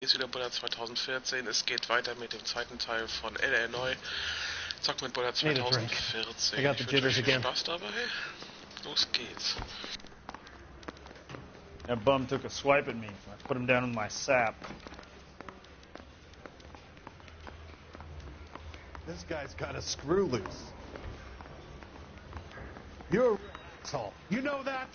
Hier ist wieder Buller2014. Es geht weiter mit dem zweiten Teil von Noire. Zocken mit Buller2014. Ich wünsche euch viel Spaß dabei. Los geht's. That bum took a swipe at me, so I put him down in my sap. This guy's got a screw loose. You're a real asshole. You know that?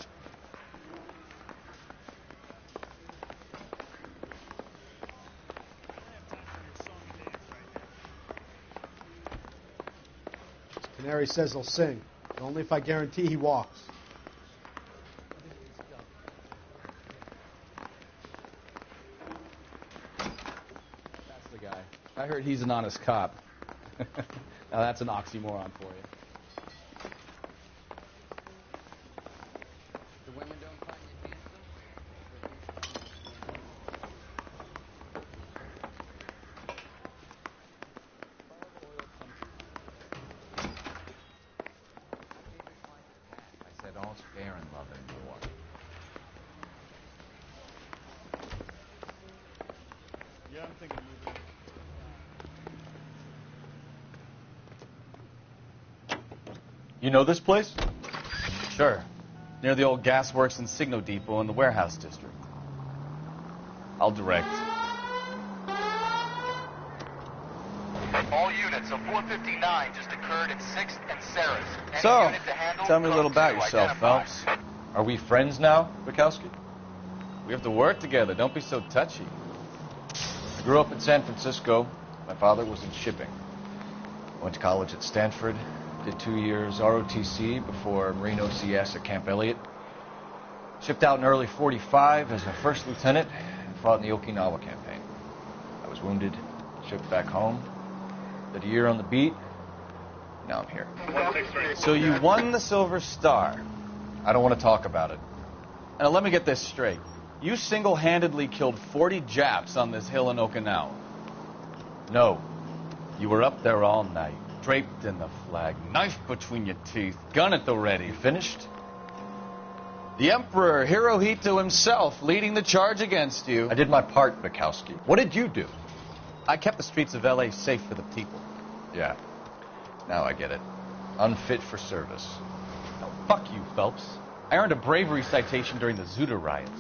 Canary says he'll sing, but only if I guarantee he walks. That's the guy. I heard he's an honest cop. Now that's an oxymoron for you. The women don't find you I said all's fair in love and war. Yeah, I'm thinking of moving. You know this place? Sure. Near the old gas works and Signo Depot in the warehouse district. I'll direct. All units, a 459 just occurred at 6th and Sarah's. Any So, unit to handle, tell me a little code about 2, yourself, identify. Phelps. Are we friends now, Bukowski? We have to work together. Don't be so touchy. I grew up in San Francisco. My father was in shipping. Went to college at Stanford. Did 2 years ROTC before Marine OCS at Camp Elliott. Shipped out in early '45 as a first lieutenant and fought in the Okinawa campaign. I was wounded, shipped back home. Did a year on the beat. Now I'm here. So you won the Silver Star. I don't want to talk about it. Now let me get this straight. You single-handedly killed 40 Japs on this hill in Okinawa. No. You were up there all night, draped in the flag, knife between your teeth, gun at the ready. Finished? The Emperor Hirohito himself leading the charge against you. I did my part, Bukowski. What did you do? I kept the streets of L.A. safe for the people. Yeah. Now I get it. Unfit for service. No, fuck you, Phelps. I earned a bravery citation during the Zuda riots.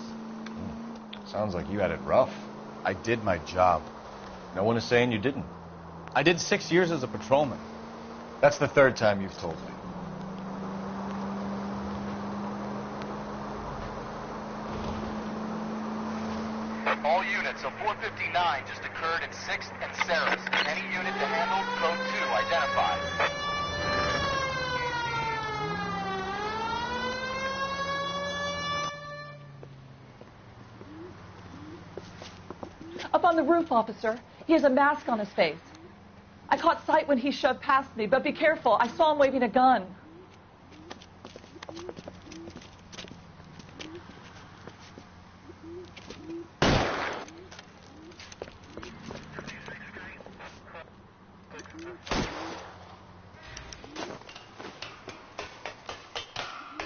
Sounds like you had it rough. I did my job. No one is saying you didn't. I did 6 years as a patrolman. That's the third time you've told me. All units, a 459 just occurred at 6th and Sarah's. Any unit to handle, code 2, identify. Up on the roof, officer. He has a mask on his face. I caught sight when he shoved past me, but be careful. I saw him waving a gun.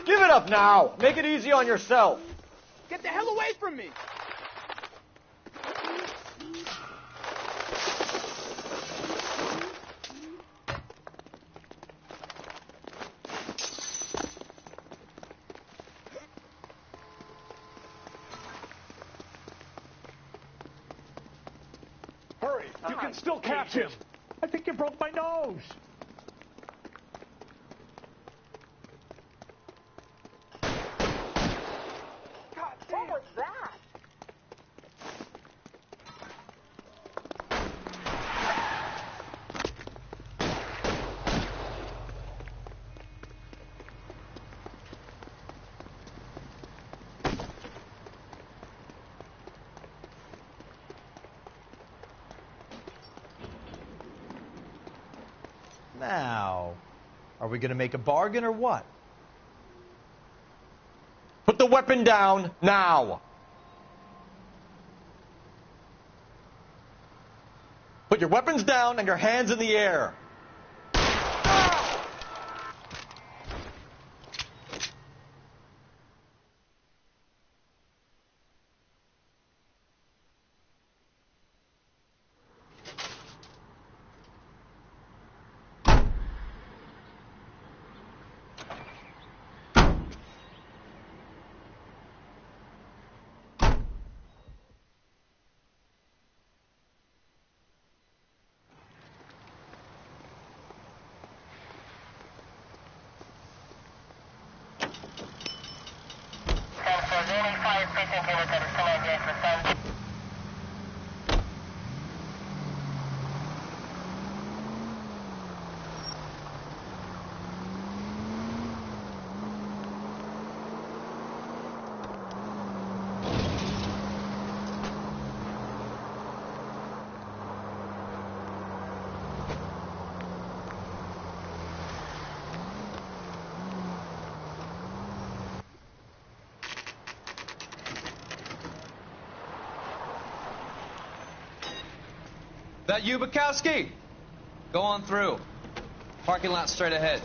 Give it up now! Make it easy on yourself! Get the hell away from me! Hurry! You can still catch him! I think you broke my nose. What was that? Now, are we going to make a bargain or what? Put the weapon down now! Put your weapons down and your hands in the air! That you, Bukowski? Go on through. Parking lot straight ahead.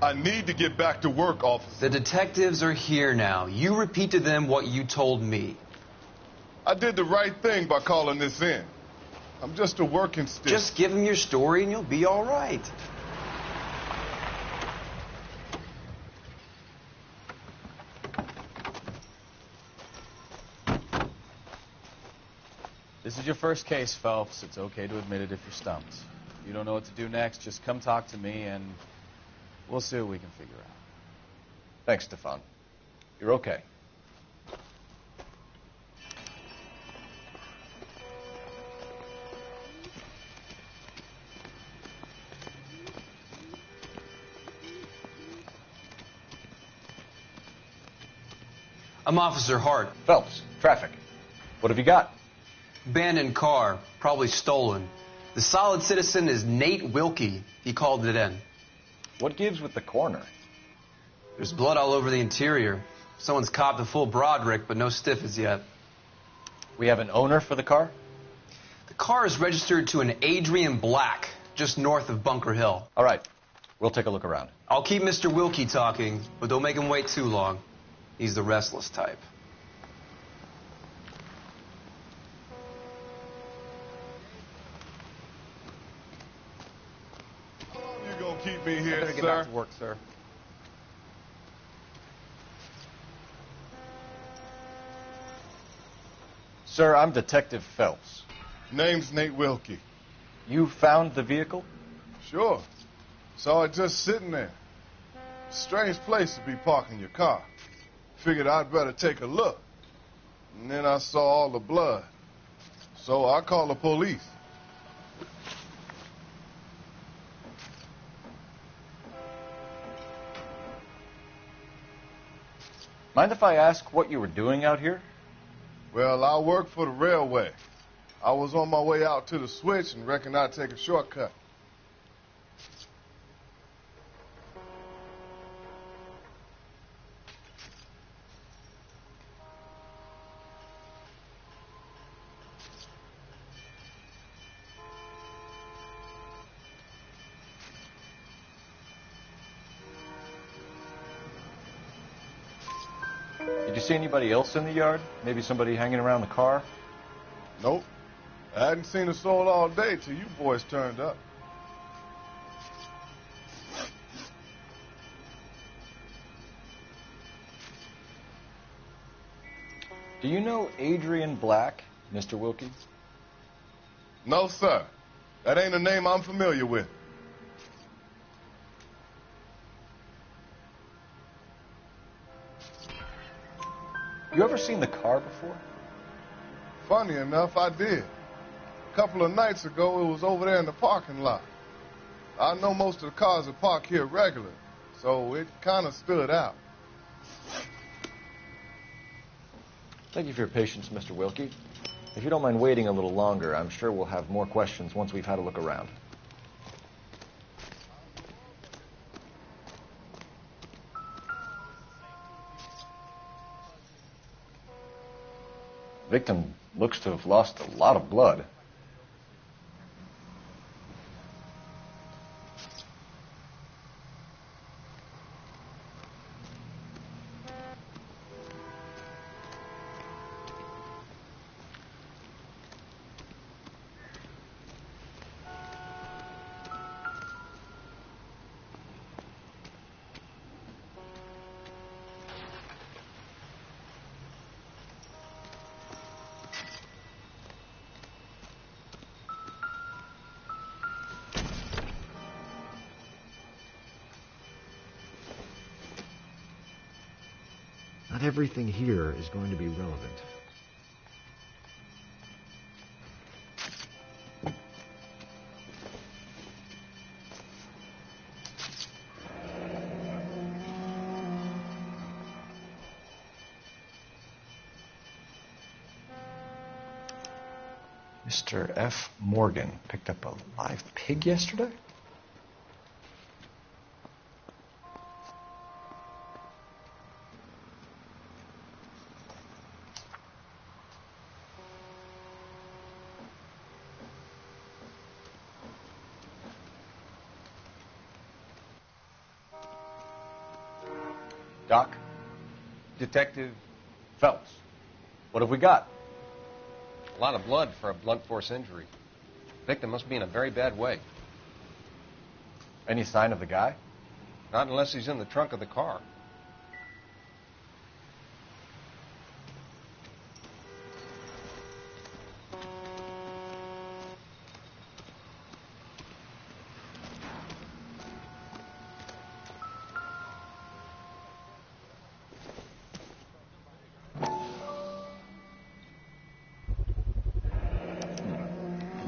I need to get back to work, officer. The detectives are here now. You repeat to them what you told me. I did the right thing by calling this in. I'm just a working stick. Just give them your story and you'll be all right. This is your first case, Phelps. It's okay to admit it if you're stumped. If you don't know what to do next, just come talk to me and we'll see what we can figure out. Thanks, Stefan. You're okay. I'm Officer Hart. Phelps, traffic. What have you got? Abandoned car, probably stolen. The solid citizen is Nate Wilkie. He called it in. What gives with the coroner? There's blood all over the interior. Someone's copped a full Broderick, but no stiff as yet. We have an owner for the car? The car is registered to an Adrian Black, just north of Bunker Hill. All right. We'll take a look around. I'll keep Mr. Wilkie talking, but don't make him wait too long. He's the restless type. How long you gonna keep me here, Better sir? get back to work, sir. Sir, I'm Detective Phelps. Name's Nate Wilkie. You found the vehicle? Sure. Saw it just sitting there. Strange place to be parking your car. Figured I'd better take a look. And then I saw all the blood. So I called the police. Mind if I ask what you were doing out here? Well, I work for the railway. I was on my way out to the switch and reckoned I'd take a shortcut. Did you see anybody else in the yard? Maybe somebody hanging around the car? Nope. I hadn't seen a soul all day till you boys turned up. Do you know Adrian Black, Mr. Wilkie? No, sir. That ain't a name I'm familiar with. You ever seen the car before? Funny enough, I did. A couple of nights ago, it was over there in the parking lot. I know most of the cars are parked here regular, so it kind of stood out. Thank you for your patience, Mr. Wilkie. If you don't mind waiting a little longer, I'm sure we'll have more questions once we've had a look around. Victim looks to have lost a lot of blood. Not everything here is going to be relevant. Mr. F. Morgan picked up a live pig yesterday? Doc? Detective Phelps. What have we got? A lot of blood for a blunt force injury. Victim must be in a very bad way. Any sign of the guy? Not unless he's in the trunk of the car.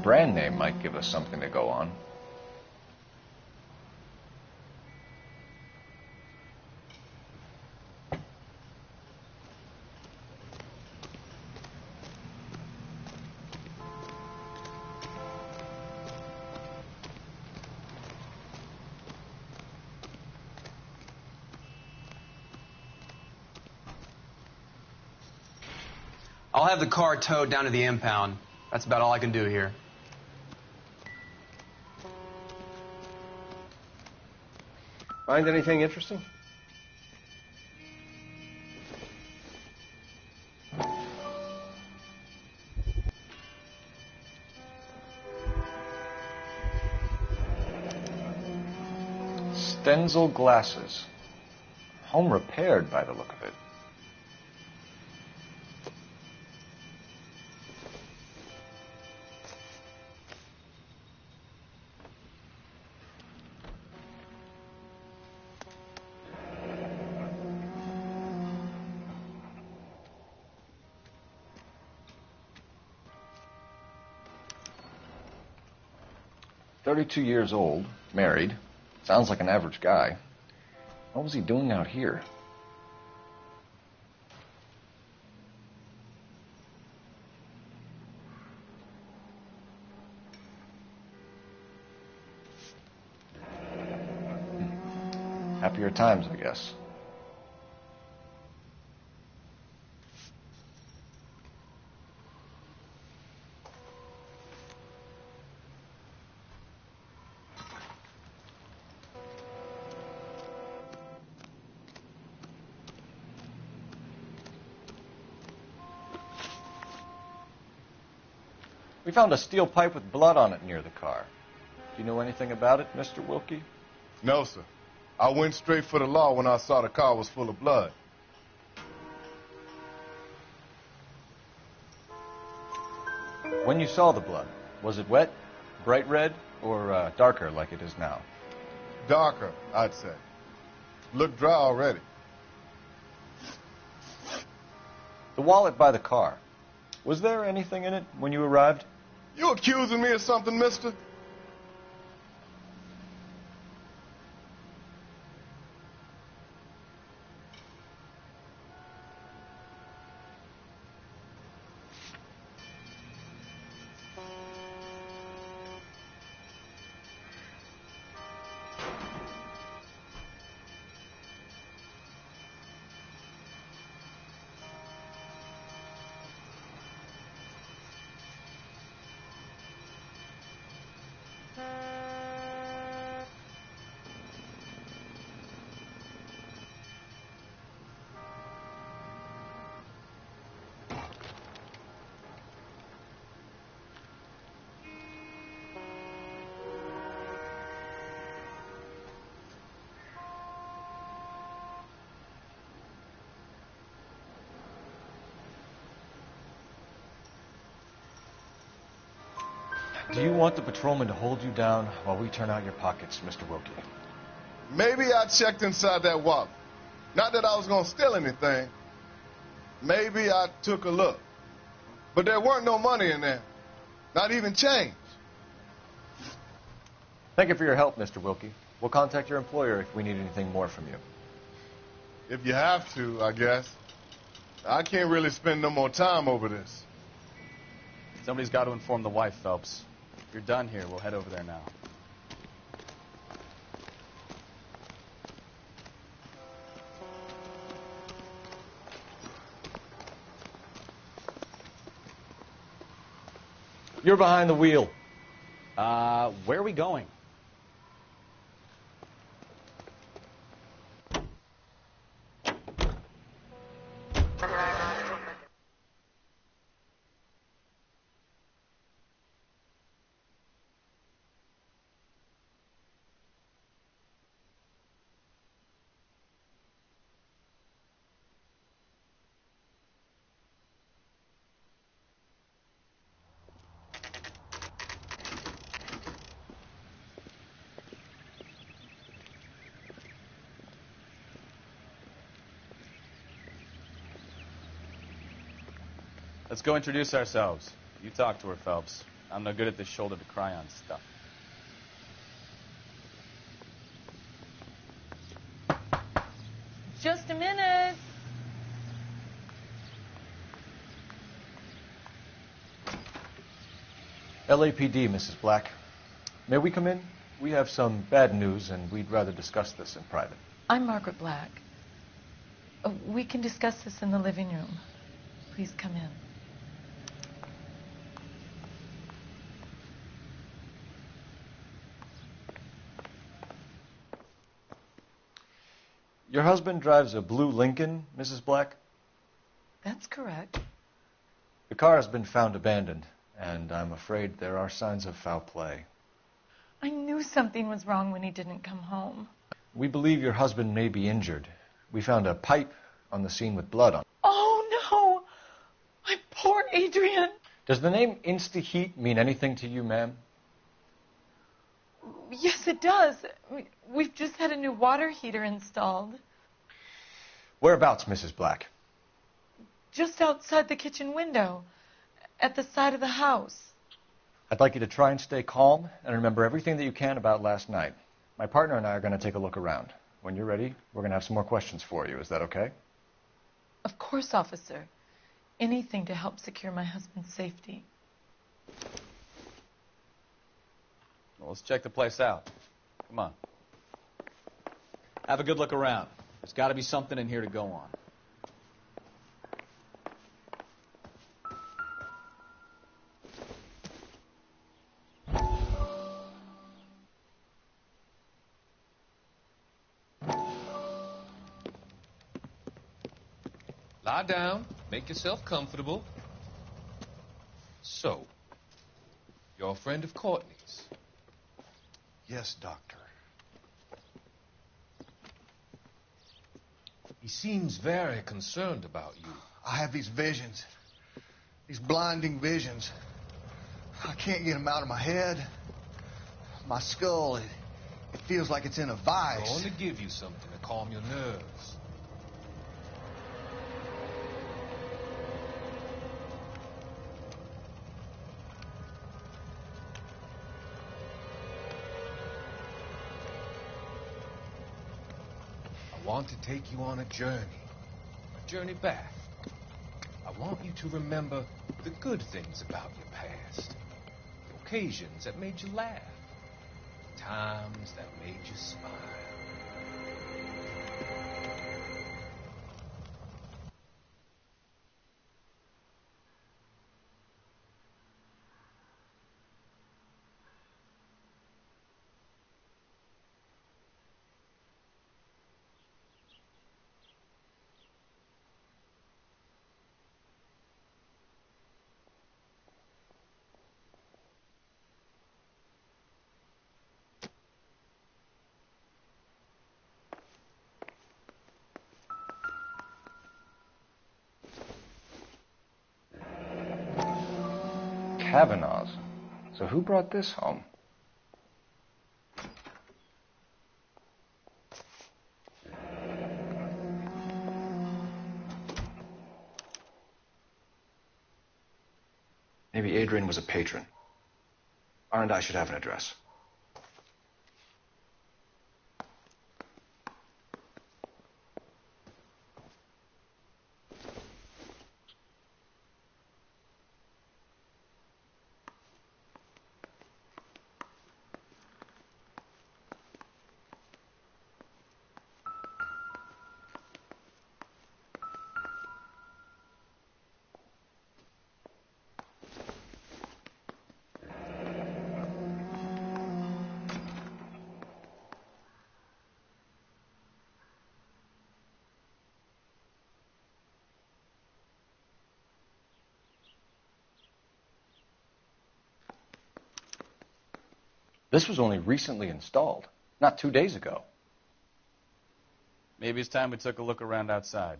Brand name might give us something to go on. I'll have the car towed down to the impound. That's about all I can do here. Find anything interesting? Stenzel glasses. Home repaired by the look of it. "32 years old, married. Sounds like an average guy. What was he doing out here?" Happier times, I guess. We found a steel pipe with blood on it near the car. Do you know anything about it, Mr. Wilkie? No, sir. I went straight for the law when I saw the car was full of blood. When you saw the blood, was it wet, bright red, or darker like it is now? Darker, I'd say. Looked dry already. The wallet by the car. Was there anything in it when you arrived? You accusing me of something, mister? Do you want the patrolman to hold you down while we turn out your pockets, Mr. Wilkie? Maybe I checked inside that wallet. Not that I was going to steal anything. Maybe I took a look. But there weren't no money in there. Not even change. Thank you for your help, Mr. Wilkie. We'll contact your employer if we need anything more from you. If you have to, I guess. I can't really spend no more time over this. Somebody's got to inform the wife, Phelps. If you're done here, we'll head over there now. You're behind the wheel. Where are we going? Let's go introduce ourselves. You talk to her, Phelps. I'm no good at this shoulder to cry on stuff. Just a minute. LAPD, Mrs. Black. May we come in? We have some bad news, and we'd rather discuss this in private. I'm Margaret Black. We can discuss this in the living room. Please come in. Your husband drives a blue Lincoln, Mrs. Black? That's correct. The car has been found abandoned, and I'm afraid there are signs of foul play. I knew something was wrong when he didn't come home. We believe your husband may be injured. We found a pipe on the scene with blood on it. Oh, no! My poor Adrian! Does the name Insta-Heat mean anything to you, ma'am? Yes, it does. We've just had a new water heater installed. Whereabouts, Mrs. Black? Just outside the kitchen window, at the side of the house. I'd like you to try and stay calm and remember everything that you can about last night. My partner and I are going to take a look around. When you're ready, we're going to have some more questions for you. Is that okay? Of course, officer. Anything to help secure my husband's safety. Well, let's check the place out. Come on. Have a good look around. There's got to be something in here to go on. Lie down. Make yourself comfortable. So, you're a friend of Courtney's? Yes, Doctor. He seems very concerned about you. I have these visions. These blinding visions. I can't get them out of my head. My skull, it feels like it's in a vice. I'm going to give you something to calm your nerves. I want to take you on a journey back. I want you to remember the good things about your past, the occasions that made you laugh, the times that made you smile. Kavanaugh's. So who brought this home? Maybe Adrian was a patron. R&I should have an address. This was only recently installed, not 2 days ago. Maybe it's time we took a look around outside.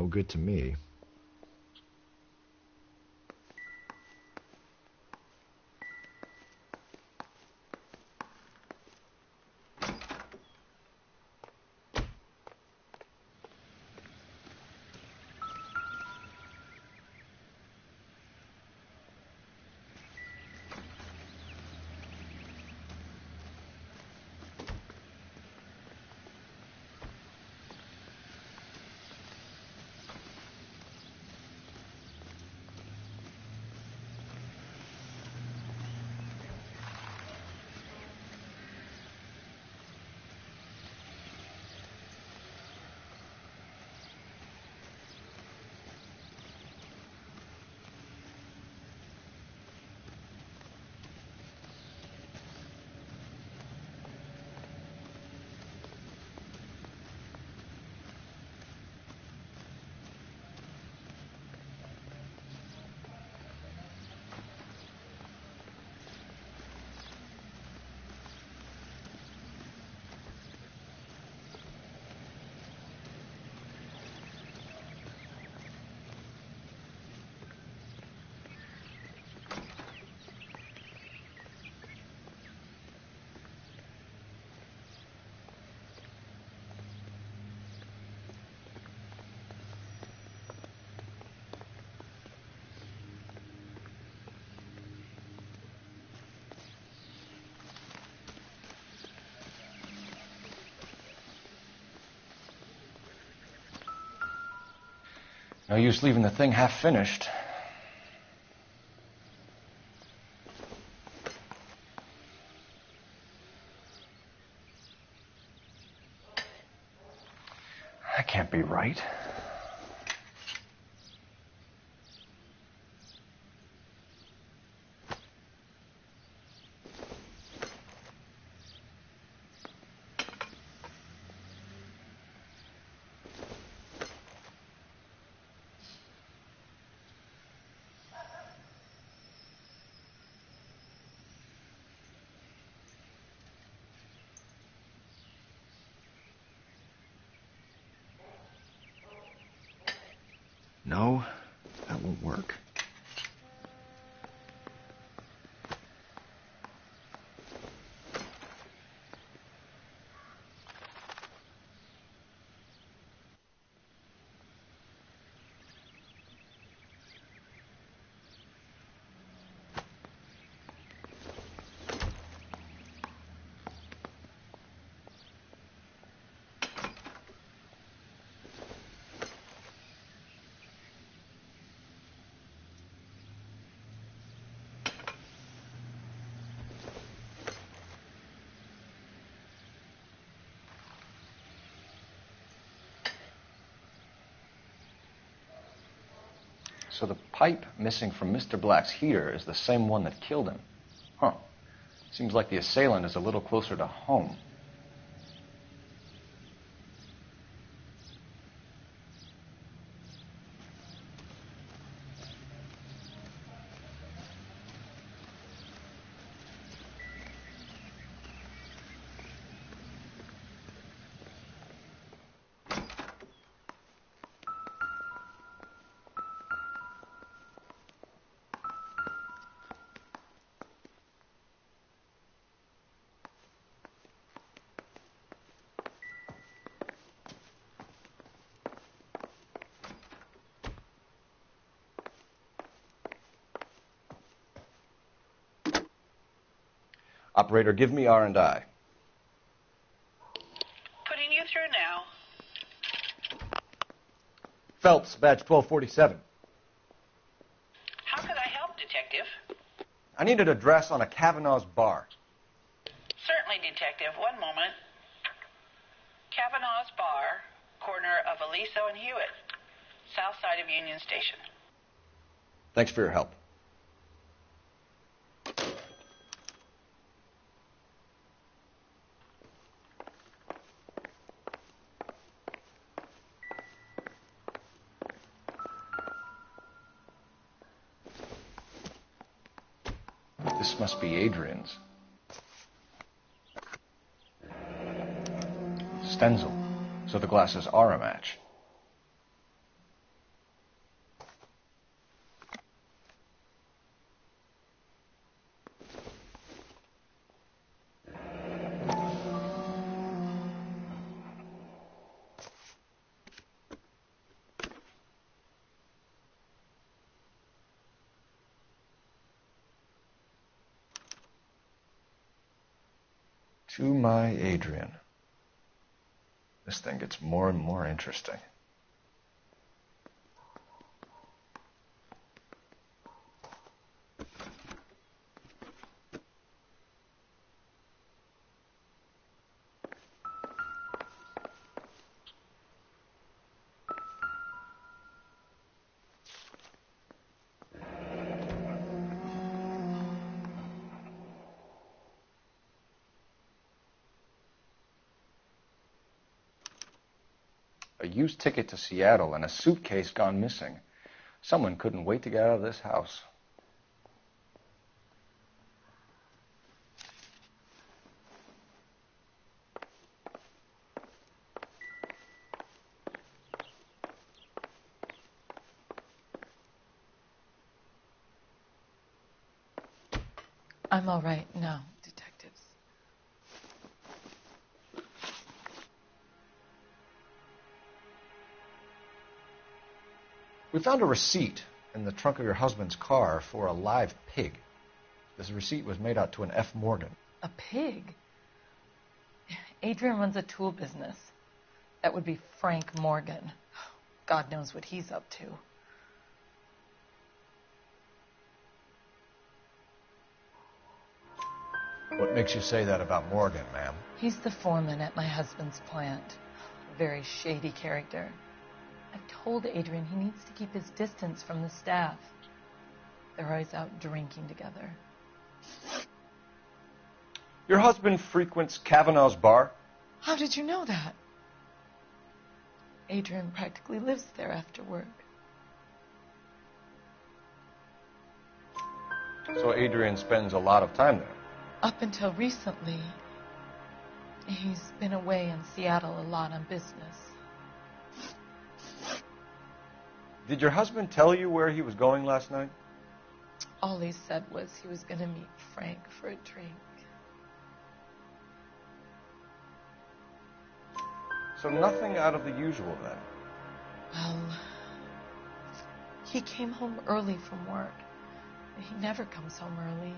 no good to me. No use leaving the thing half finished. That can't be right. No, that won't work. So the pipe missing from Mr. Black's heater is the same one that killed him. Huh. Seems like the assailant is a little closer to home. Operator, give me R&I. Putting you through now. Phelps, badge 1247. How could I help, Detective? I need an address on a Kavanaugh's bar. Certainly, Detective. One moment. Kavanaugh's Bar, corner of Aliso and Hewitt, south side of Union Station. Thanks for your help. This must be Adrian's. Stenzel. So the glasses are a match. To my Adrian. This thing gets more and more interesting. A used ticket to Seattle and a suitcase gone missing. Someone couldn't wait to get out of this house. I'm all right now, detectives. We found a receipt in the trunk of your husband's car for a live pig. This receipt was made out to an F. Morgan. A pig? Adrian runs a tool business. That would be Frank Morgan. God knows what he's up to. What makes you say that about Morgan, ma'am? He's the foreman at my husband's plant. A very shady character. I've told Adrian he needs to keep his distance from the staff. They're always out drinking together. Your husband frequents Kavanaugh's bar? How did you know that? Adrian practically lives there after work. So Adrian spends a lot of time there? Up until recently, he's been away in Seattle a lot on business. Did your husband tell you where he was going last night? All he said was he was going to meet Frank for a drink. So nothing out of the usual then? Well, he came home early from work. He never comes home early.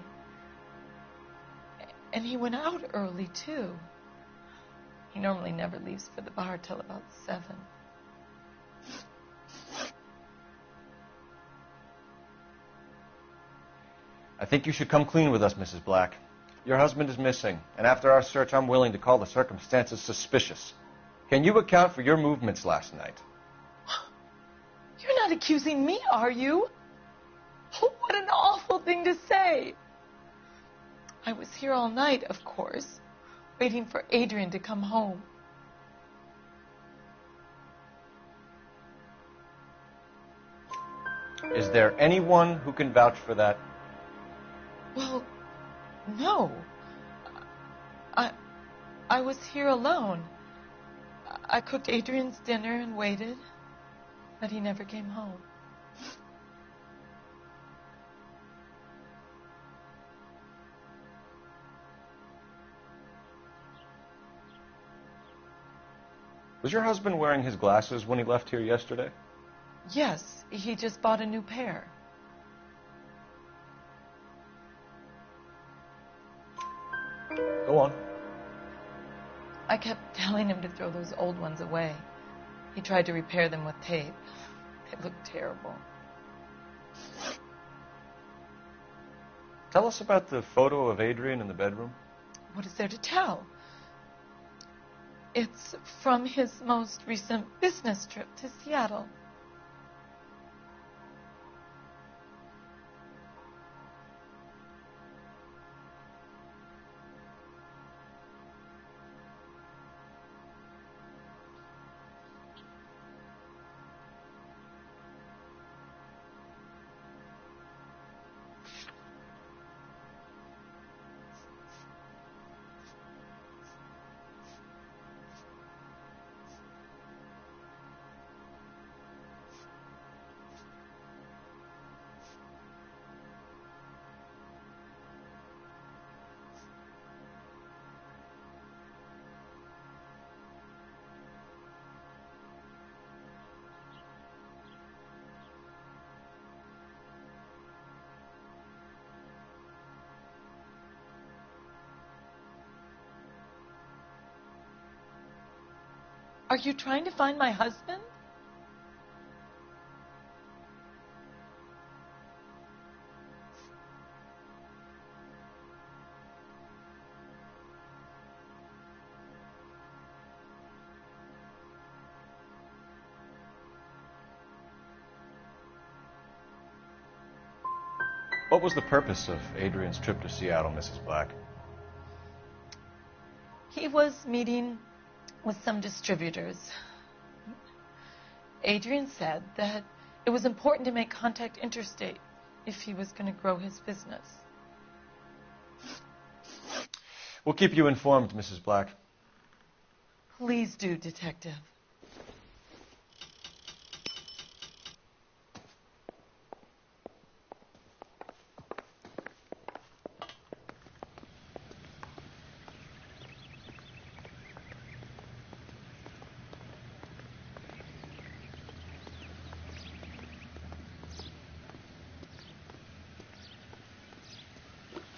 And he went out early, too. He normally never leaves for the bar till about 7. I think you should come clean with us, Mrs. Black. Your husband is missing, and after our search, I'm willing to call the circumstances suspicious. Can you account for your movements last night? You're not accusing me, are you? What an awful thing to say. I was here all night, of course, waiting for Adrian to come home. Is there anyone who can vouch for that? Well, no. I was here alone. I cooked Adrian's dinner and waited, but he never came home. Was your husband wearing his glasses when he left here yesterday? Yes, he just bought a new pair. Go on. I kept telling him to throw those old ones away. He tried to repair them with tape. They looked terrible. Tell us about the photo of Adrian in the bedroom. What is there to tell? It's from his most recent business trip to Seattle. Are you trying to find my husband? What was the purpose of Adrian's trip to Seattle, Mrs. Black? He was meeting with some distributors. Adrian said that it was important to make contact interstate if he was going to grow his business. We'll keep you informed, Mrs. Black. Please do, Detective.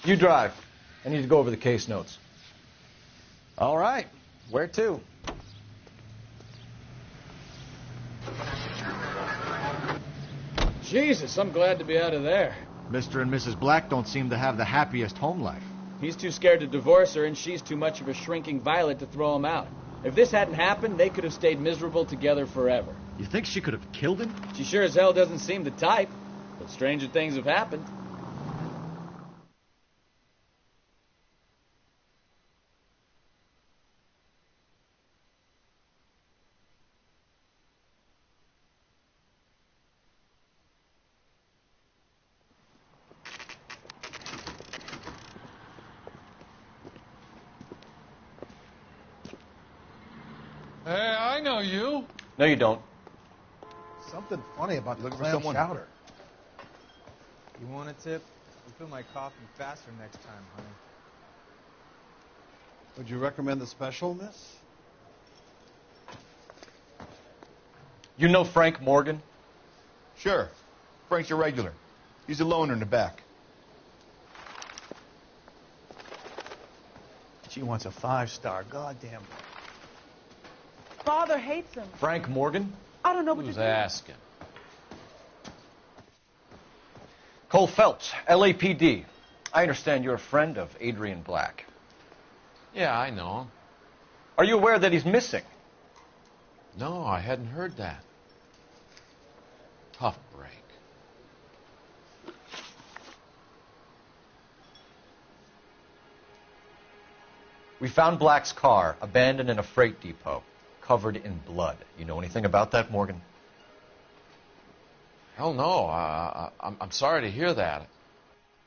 You drive. I need to go over the case notes. All right. Where to? Jesus, I'm glad to be out of there. Mr. and Mrs. Black don't seem to have the happiest home life. He's too scared to divorce her, and she's too much of a shrinking violet to throw him out. If this hadn't happened, they could have stayed miserable together forever. You think she could have killed him? She sure as hell doesn't seem the type, but stranger things have happened. Hey, I know you. No, you don't. Something funny about the for clam someone. chowder. You want a tip? Refill my coffee faster next time, honey. Would you recommend the special, miss? You know Frank Morgan? Sure. Frank's your regular. He's a loner in the back. She wants a 5-star. Goddamn. Father hates him. Frank Morgan? I don't know what Who's to do. asking? Cole Phelps, LAPD. I understand you're a friend of Adrian Black. Yeah, I know him. Are you aware that he's missing? No, I hadn't heard that. Tough break. We found Black's car abandoned in a freight depot, covered in blood. You know anything about that, Morgan? Hell no. I'm sorry to hear that.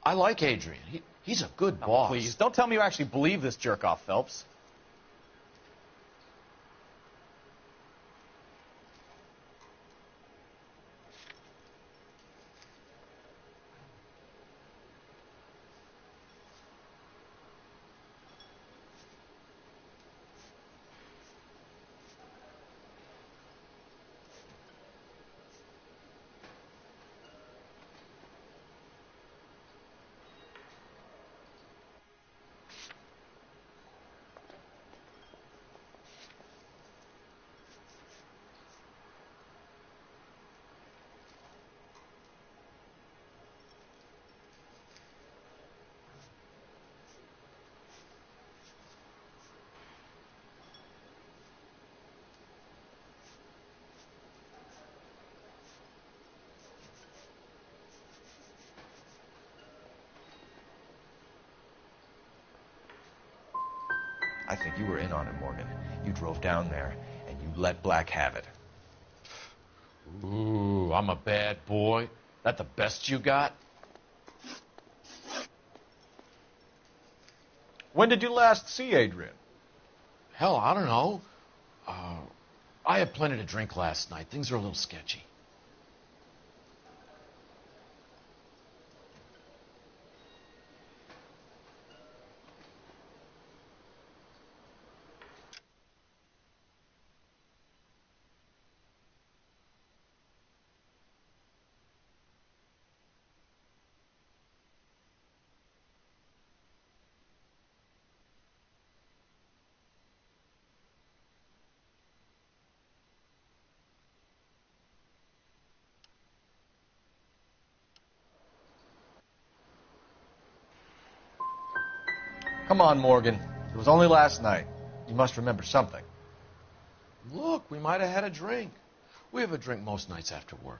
I like Adrian. He's a good boss. Please, don't tell me you actually believe this jerk-off, Phelps. I think you were in on it, Morgan. You drove down there, and you let Black have it. Ooh, I'm a bad boy. That the best you got? When did you last see Adrian? Hell, I don't know. I had plenty to drink last night. Things are a little sketchy. Come on, Morgan. It was only last night. You must remember something. Look, we might have had a drink. We have a drink most nights after work.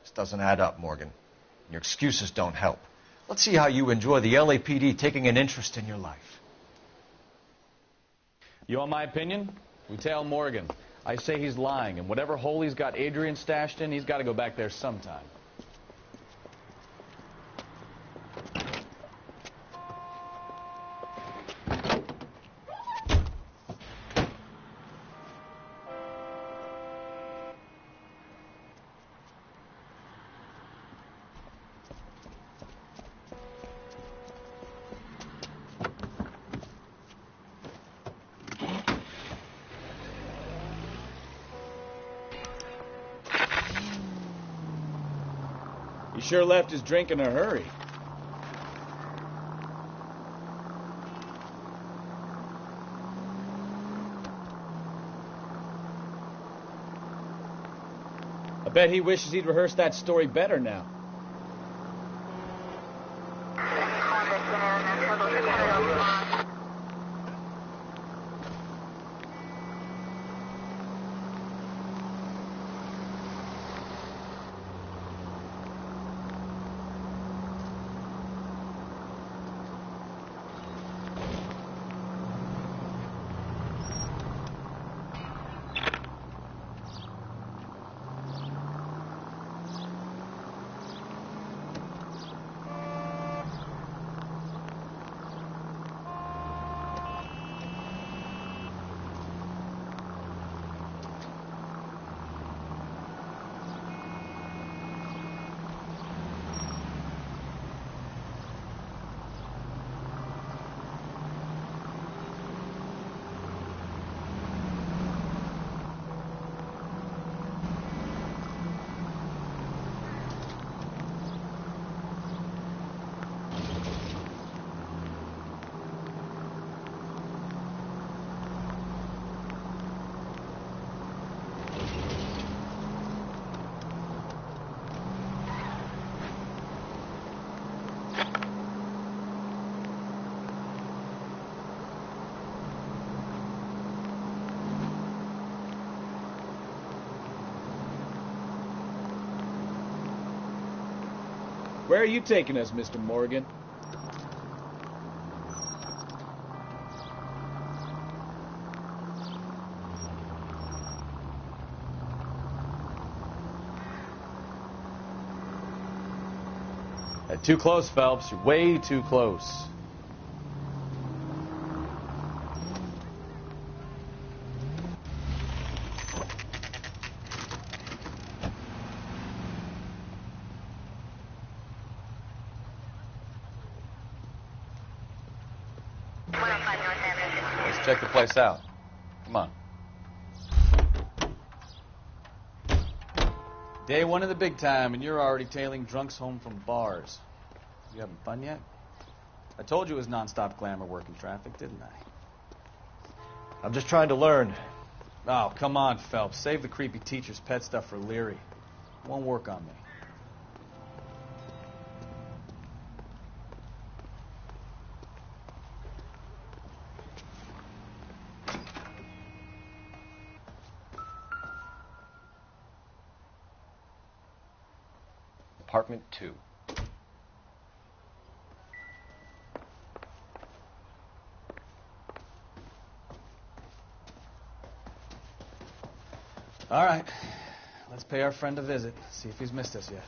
This doesn't add up, Morgan. Your excuses don't help. Let's see how you enjoy the LAPD taking an interest in your life. You want my opinion? We tail Morgan. I say he's lying, and whatever hole he's got Adrian stashed in, he's got to go back there sometime. He sure left his drink in a hurry. I bet he wishes he'd rehearsed that story better now. Where are you taking us, Mr. Morgan? Too close, Phelps. You're way too close. Let's check the place out. Come on. Day one of the big time, and you're already tailing drunks home from bars. You having fun yet? I told you it was non-stop glamour working traffic, didn't I? I'm just trying to learn. Oh, come on, Phelps. Save the creepy teacher's pet stuff for Leary. It won't work on me. Apartment 2. All right. Let's pay our friend a visit. See if he's missed us yet.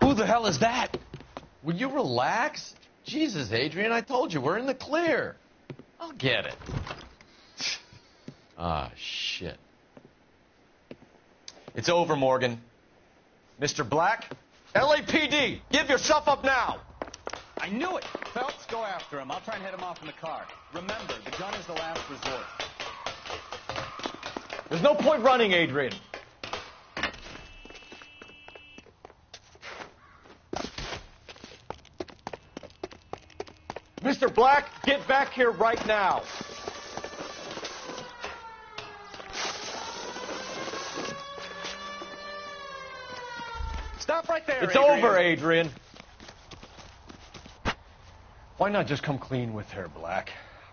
Who the hell is that? Will you relax? Jesus, Adrian, I told you, we're in the clear. I'll get it. Ah, shit. It's over, Morgan. Mr. Black, LAPD, give yourself up now. I knew it! Phelps, go after him. I'll try and hit him off in the car. Remember, the gun is the last resort. There's no point running, Adrian. Mr. Black, get back here right now. Stop right there, It's Adrian. over, Adrian. Why not just come clean with her, Black?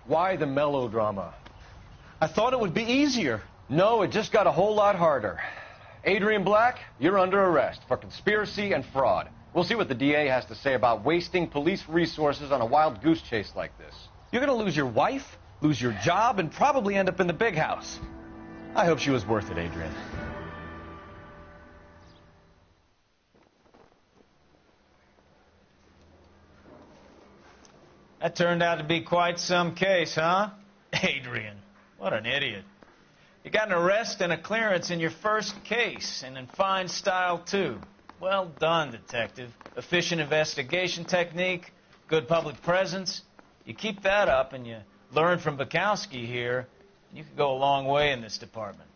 Why the melodrama? I thought it would be easier. No, it just got a whole lot harder. Adrian Black, you're under arrest for conspiracy and fraud. We'll see what the DA has to say about wasting police resources on a wild goose chase like this. You're going to lose your wife, lose your job, and probably end up in the big house. I hope she was worth it, Adrian. That turned out to be quite some case, huh? Adrian, what an idiot. You got an arrest and a clearance in your first case, and in fine style, too. Well done, detective. Efficient investigation technique, good public presence. You keep that up and you learn from Bukowski here, and you could go a long way in this department.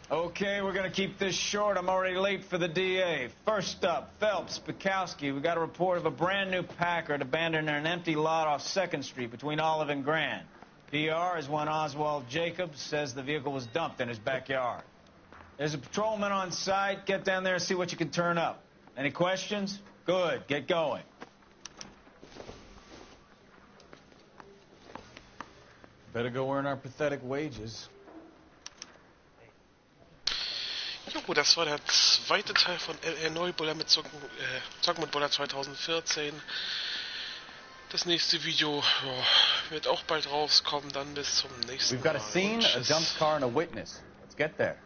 Okay, we're going to keep this short. I'm already late for the DA. First up, Phelps, Bukowski. We got a report of a brand new Packard abandoned in an empty lot off 2nd Street between Olive and Grand. PR is one Oswald Jacobs says the vehicle was dumped in his backyard. There's a patrolman on site. Get down there and see what you can turn up. Any questions? Good. Get going. Better go earn our pathetic wages. Ja gut, das war der zweite Teil von Noire, Buller mit Zocken mit Buller 2014. Das nächste Video wird auch bald rauskommen, dann bis zum nächsten Mal. We've got a scene, a jumped car, and a witness. Let's get there.